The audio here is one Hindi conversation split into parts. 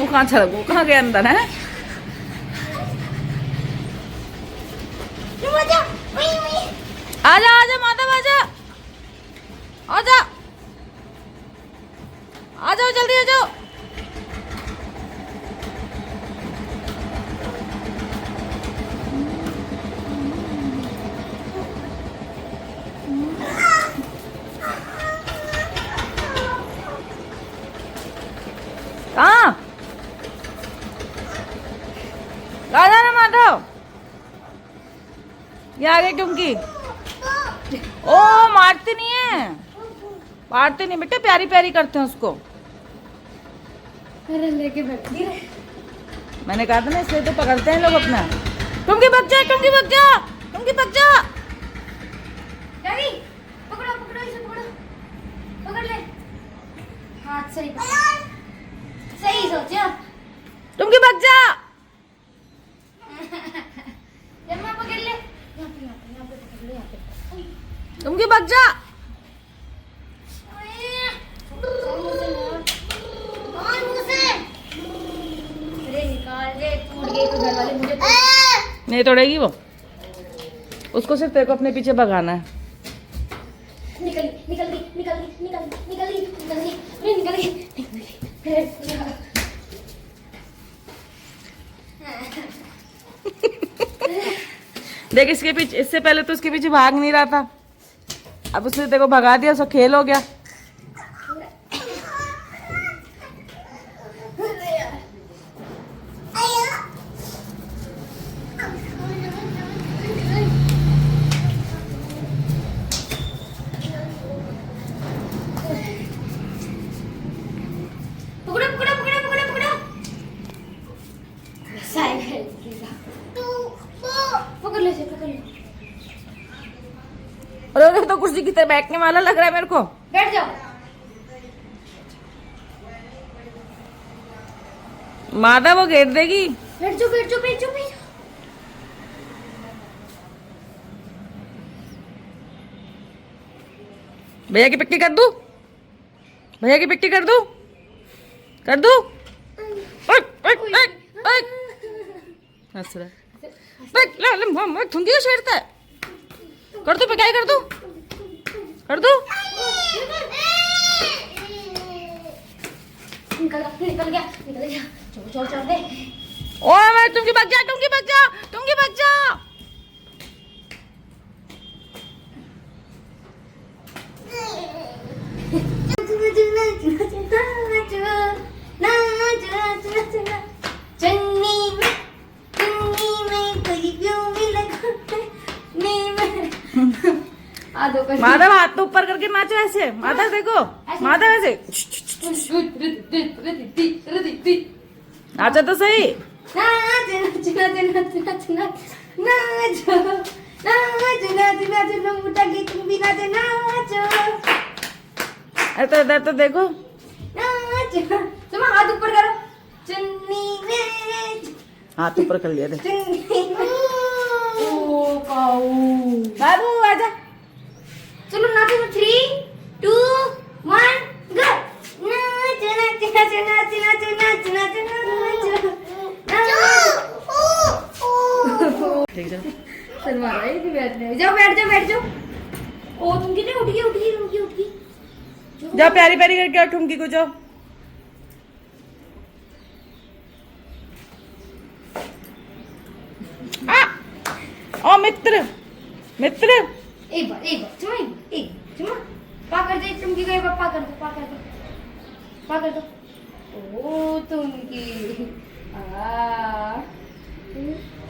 वो कहाँ चला, वो कहाँ गया अंदर है? आजा आजा माधव आजा, आजा आ जाओ, जल्दी आ जाओ। कहाँ ना माधव, ये आ गए टुमकी। ओ मारती नहीं है, मारते नहीं बेटे, प्यारी प्यारी करते हैं उसको। अरे लेके बैठ गई। मैंने कहा था ना, इसलिए तो पकड़ते हैं लोग अपना। टुमकी बच जा, टुमकी बच जा, टुमकी बच जा। डैडी पकड़ो पकड़ो इसे, पकड़ो, पकड़ ले हाथ। सही सही सोचा। टुमकी बच जा। मैं पकड़ ले, यहाँ पे पकड़ ले, यहाँ पे। टुमकी बच जा। नहीं तोड़ेगी वो, उसको सिर्फ तेरे को अपने पीछे भगाना है। निकल निकल गई, निकल गई, निकल गई, निकल गई, निकल गई, निकल गई, निकल गई। देख इसके पीछे, इससे पहले तो उसके पीछे भाग नहीं रहा था, अब उसने तेरे को भगा दिया, उसका खेल हो गया। पकड़ो पकड़ो पकड़ो पकड़ो पकड़ो। पकड़ ले, पकड़ ले। और तो कुर्सी की तरह बैठने वाला लग रहा है मेरे को। बैठ जाओ। माधव वो घेर देगी। बैठ जाओ, बैठ जाओ, बैठ जाओ, बैठ जाओ। भैया की पिट्टी कर दूं, भैया की पिट्टी कर दूं, कर दूं। हंस रहा है, ठुमकी को छेड़ता है। कर दूं, पिटाई कर दूं, कर दूं। निकल गया, निकल गया। चल चल चल दे। ओए मैं, टुमकी भाग जा, टुमकी भाग जा, टुमकी भाग जा। माधव हाथ तो ऊपर करके नाचो ऐसे, माधव देखो, माधव ऐसे नाचो तो सही। अरे तो इधर तो देखो, हाथ ऊपर करो। चन्नी में हाथ ऊपर कर लिया। देख ओ काऊ। बाबू आजा। चलो नाचो, 3, 2, 1 गो। नाच नाच नाच नाच नाच नाच नाच नाच। ठीक है, चल मारा ये भी बैठने। जाओ बैठ जाओ, बैठ जाओ। ओ तुम कितने उठ गई, उठ गई, उठ गई, उठ गई। जाओ प्यारी प्यारी करके आओ ठुमकी को, जाओ। ओ मित्र, मित्र। एक बार चुमा, एक चुमा। पा कर दे तुमकी को, एक बार पा कर दो, पा कर दो, पा कर दो। ओ तुमकी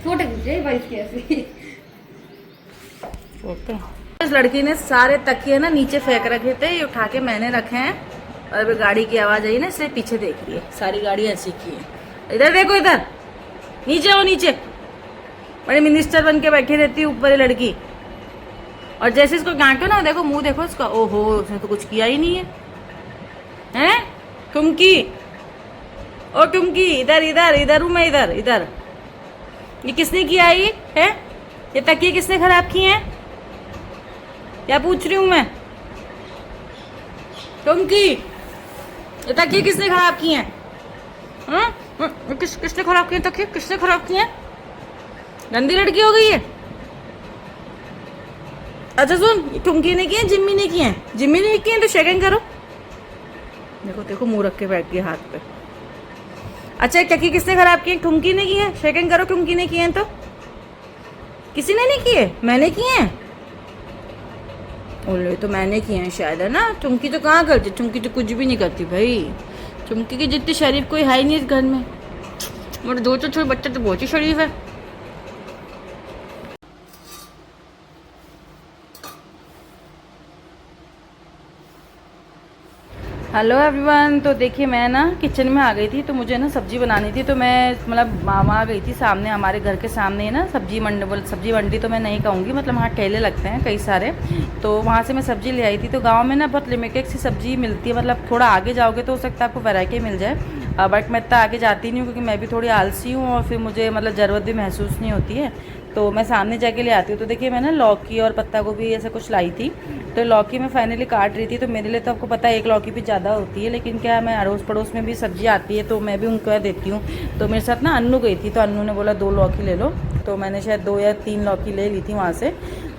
फोटो खींच रही भाई इसके ऐसे। फोटो इस लड़की ने सारे तकिए ना नीचे फेंक रखे थे, ये उठा के मैंने रखे हैं। और अभी गाड़ी की आवाज आई ना, इसलिए पीछे देख रही है। सारी गाड़ी ऐसी की है। इधर देखो, इधर नीचे, वो नीचे बड़े मिनिस्टर बन के बैठी रहती है ऊपर ये लड़की। और जैसे इसको गांटो ना, देखो मुंह देखो इसका, ओहो उसने तो कुछ किया ही नहीं है। हैं टुमकी, ओ टुमकी इधर इधर इधर हूँ मैं, इधर इधर। ये किसने किया ये है? ये तकिए किसने खराब किए हैं? क्या पूछ रही हूँ मैं? टुमकी, ये तकिए किसने खराब किए हैं? हाँ किसने खराब किए तकिए? किसने खराब किए? गंदी लड़की हो गई है। अच्छा सुन, टुमकी ने किए, जिम्मी ने किए? जिम्मी ने किए तो शेकिंग करो। देखो देखो मुंह रख के बैठ गई हाथ पे। अच्छा टकी किसने खराब किए? टुमकी ने किए। शेकिंग करो, टुमकी ने किए तो किसी ने नहीं किए, मैंने किए हैं। बोले तो मैंने किए हैं शायद, है ना। टुमकी तो कहाँ करती, टुमकी तो कुछ भी नहीं करती भाई। टुमकी की जितनी शरीफ कोई है ही नहीं इस घर में। मेरे दो छोटे बच्चे तो बहुत ही शरीफ है। Hello everyone. तो देखिए मैं ना किचन में आ गई थी, तो मुझे ना सब्जी बनानी थी। तो मैं मतलब मामा आ गई थी सामने, हमारे घर के सामने है ना सब्जी मंडी तो मैं नहीं कहूँगी, मतलब वहाँ ठेले लगते हैं कई सारे। तो वहाँ से मैं सब्जी ले आई थी। तो गांव में ना बहुत लिमिटेड सी सब्जी मिलती है, मतलब थोड़ा आगे जाओगे तो हो सकता है आपको वैरायटी मिल जाए। बट मैं इतना आगे जाती नहीं हूँ क्योंकि मैं भी थोड़ी आलसी हूँ और फिर मुझे मतलब ज़रूरत भी महसूस नहीं होती है। तो मैं सामने जाके ले आती हूँ। तो देखिए मैं ना लौकी और पत्ता गोभी ऐसा कुछ लाई थी। तो लौकी मैं फाइनली काट रही थी। तो मेरे लिए तो आपको पता है एक लौकी भी ज़्यादा होती है, लेकिन क्या मैं अड़ोस पड़ोस में भी सब्जी आती है तो मैं भी उनको देती हूँ। तो मेरे साथ ना अन्नू गई थी, तो अन्नू ने बोला 2 लौकी ले लो। तो मैंने शायद 2 या 3 लौकी ले ली थी वहाँ से।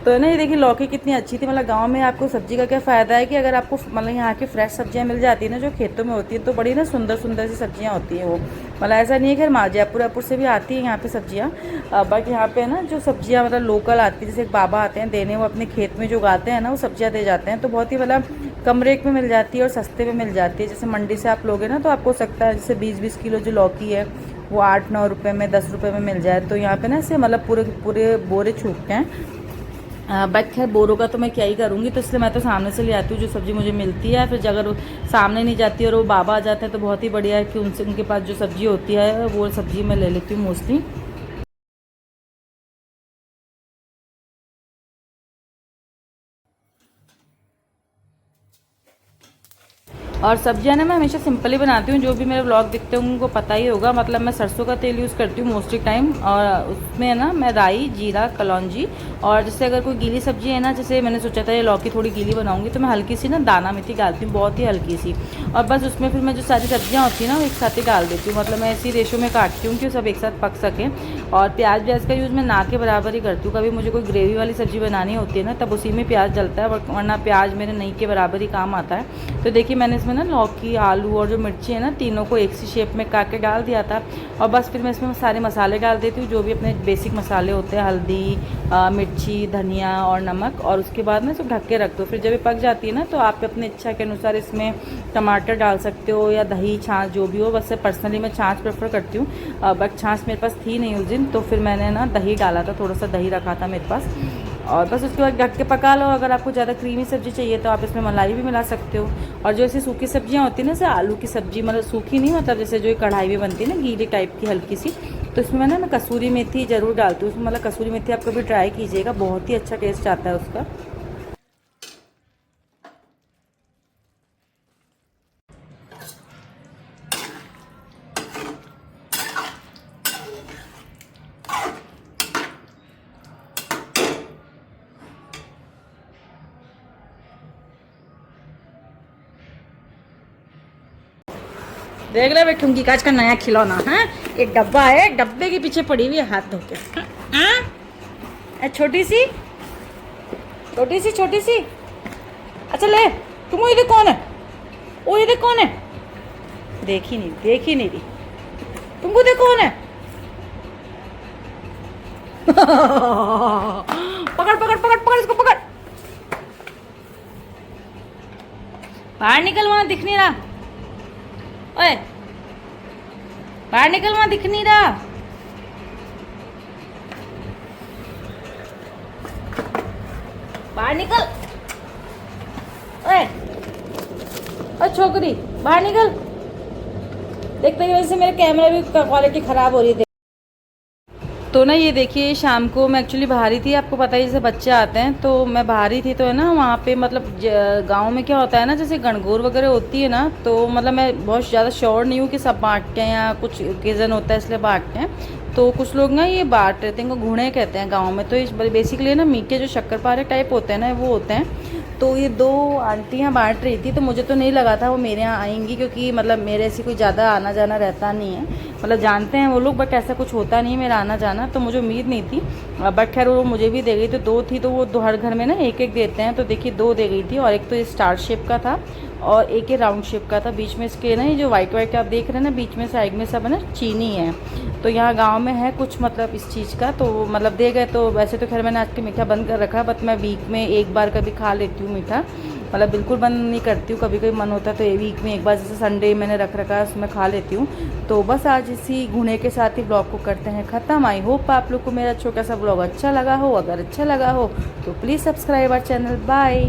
तो ना ये देखिए लौकी कितनी अच्छी थी। मतलब गांव में आपको सब्जी का क्या फ़ायदा है कि अगर आपको मतलब यहाँ की फ्रेश सब्जियाँ मिल जाती है ना जो खेतों में होती है, तो बड़ी ना सुंदर सुंदर सी सब्जियाँ होती हैं वो। मतलब ऐसा नहीं है कि जयपुर से भी आती है यहाँ पे सब्जियाँ। बट यहाँ पे ना जो सब्जियाँ मतलब लोकल आती है, जैसे एक बाबा आते हैं देने, वो अपने खेत में जो उगाते हैं ना वो सब्जियाँ दे जाते हैं। तो बहुत ही मतलब कम रेट में मिल जाती है और सस्ते में मिल जाती है। जैसे मंडी से आप लोगे ना तो आपको हो सकता है जैसे 20-20 किलो जो लौकी है वो 8-9 रुपये में, 10 रुपये में मिल जाए। तो यहाँ पे ना ऐसे मतलब पूरे पूरे बोरे छूटते हैं। बट खैर बोरों का तो मैं क्या ही करूँगी, तो इसलिए मैं तो सामने से ले आती हूँ जो सब्ज़ी मुझे मिलती है। फिर अगर सामने नहीं जाती और वो बाबा आ जाते हैं तो बहुत ही बढ़िया है कि उनके पास जो सब्ज़ी होती है वो सब्ज़ी मैं ले लेती हूँ मोस्टली। और सब्जियां ना मैं हमेशा सिंपल ही बनाती हूँ। जो भी मेरे व्लॉग दिखते होंगे उनको पता ही होगा। मतलब मैं सरसों का तेल यूज़ करती हूँ मोस्टली टाइम, और उसमें ना मैं राई, जीरा, कलौंजी, और जैसे अगर कोई गीली सब्जी है ना, जैसे मैंने सोचा था ये लौकी थोड़ी गीली बनाऊंगी, तो मैं हल्की सी ना दाना मेथी डालती हूँ, बहुत ही हल्की सी। और बस उसमें फिर मैं जो सारी सब्जियाँ होती हैं ना वो एक साथ ही डाल देती हूँ। मतलब मैं इसी रेशो में काटती हूँ कि सब एक साथ पक सकें। और प्याज व्याज का यूज़ मैं ना के बराबर ही करती हूँ। कभी मुझे कोई ग्रेवी वाली सब्ज़ी बनानी होती है ना तब उसी में प्याज डलता है, वरना प्याज मेरे नहीं के बराबर ही काम आता है। तो देखिए मैंने इसमें ना लौकी, आलू और जो मिर्ची है ना तीनों को एक सी शेप में काट के डाल दिया था। और बस फिर मैं इसमें सारे मसाले डाल देती हूँ, जो भी अपने बेसिक मसाले होते हैं, हल्दी, मिर्ची, धनिया और नमक। और उसके बाद मैं सब ढक के रख दो। फिर जब ये पक जाती है ना तो आप अपनी इच्छा के अनुसार इसमें टमाटर डाल सकते हो या दही, छाछ जो भी हो। वैसे पर्सनली मैं छाछ प्रेफर करती हूँ, बट छाछ मेरे पास थी नहीं उस दिन, तो फिर मैंने ना दही डाला था, थोड़ा सा दही रखा था मेरे पास। और बस उसके बाद ढक के पका लो। अगर आपको ज़्यादा क्रीमी सब्ज़ी चाहिए तो आप इसमें मलाई भी मिला सकते हो। और जो ऐसी सूखी सब्जियां होती है ना, जैसे आलू की सब्जी, मतलब सूखी नहीं, मतलब जैसे जो कढ़ाई में बनती है ना गीली टाइप की हल्की सी, तो इसमें मैं कसूरी मेथी ज़रूर डालती हूँ उसमें। मतलब कसूरी मेथी आप कभी ट्राई कीजिएगा, बहुत ही अच्छा टेस्ट आता है उसका। देख ले बेटूंगी काज का नया खिलौना है, एक डब्बा है, डब्बे के पीछे पड़ी हुई है हाथ धो के। छोटी सी छोटी सी छोटी सी। अच्छा ले, तुम ये देख कौन है, वो ये देख कौन है, देख ही नहीं रही, तुमको देख कौन है। पकड़ पकड़ पकड़ पकड़ इसको पकड़, बाहर निकल, वहां दिख नहीं रहा। ओए बाहर निकल, वहां दिख नहीं रहा। बाहर निकल, ओए ओए छोकरी बाहर निकल। देखते ही वजह से मेरे कैमरा भी क्वालिटी खराब हो रही थी। तो ना ये देखिए शाम को मैं एक्चुअली बाहर ही थी, आपको पता है जैसे बच्चे आते हैं तो मैं बाहर ही थी। तो है ना वहाँ पे मतलब गांव में क्या होता है ना, जैसे गणगौर वगैरह होती है ना, तो मतलब मैं बहुत ज़्यादा श्योर नहीं हूँ कि सब बांटते हैं या कुछ ओकेज़न होता है इसलिए बांटते हैं। तो कुछ लोग ना ये बांट रहे थे, इनको घुड़े कहते हैं गाँव में। तो इस बेसिकली ना मीठे जो शक्करपारे टाइप होते हैं ना वो होते हैं। तो ये 2 आंटियाँ बांट रही थी, तो मुझे तो नहीं लगा था वो मेरे यहाँ आएंगी, क्योंकि मतलब मेरे से कोई ज़्यादा आना जाना रहता नहीं है, मतलब जानते हैं वो लोग, बट ऐसा कुछ होता नहीं है मेरा आना जाना, तो मुझे उम्मीद नहीं थी। बट खैर वो मुझे भी दे गई, तो 2 थी, तो वो हर घर में ना एक एक देते हैं, तो देखिए 2 दे गई थी, और एक तो ये स्टार शेप का था और एक ये राउंड शेप का था। बीच में इसके ना ये जो वाइट वाइट आप देख रहे हैं ना, बीच में साइड में सब है ना चीनी है, तो यहाँ गांव में है कुछ मतलब इस चीज़ का, तो मतलब दे गए। तो वैसे तो खैर मैंने आज के मीठा बंद कर रखा है, बट मैं वीक में एक बार कभी खा लेती हूँ मीठा, मतलब बिल्कुल बंद नहीं करती हूँ, कभी कभी मन होता है तो ये वीक में एक बार, जैसे संडे मैंने रख रखा है उसमें खा लेती हूँ। तो बस आज इसी गुणे के साथ ही ब्लॉग को करते हैं ख़त्म। आई होप आप लोग को मेरा छोटा सा ब्लॉग अच्छा लगा हो, अगर अच्छा लगा हो तो please subscribe our channel. Bye.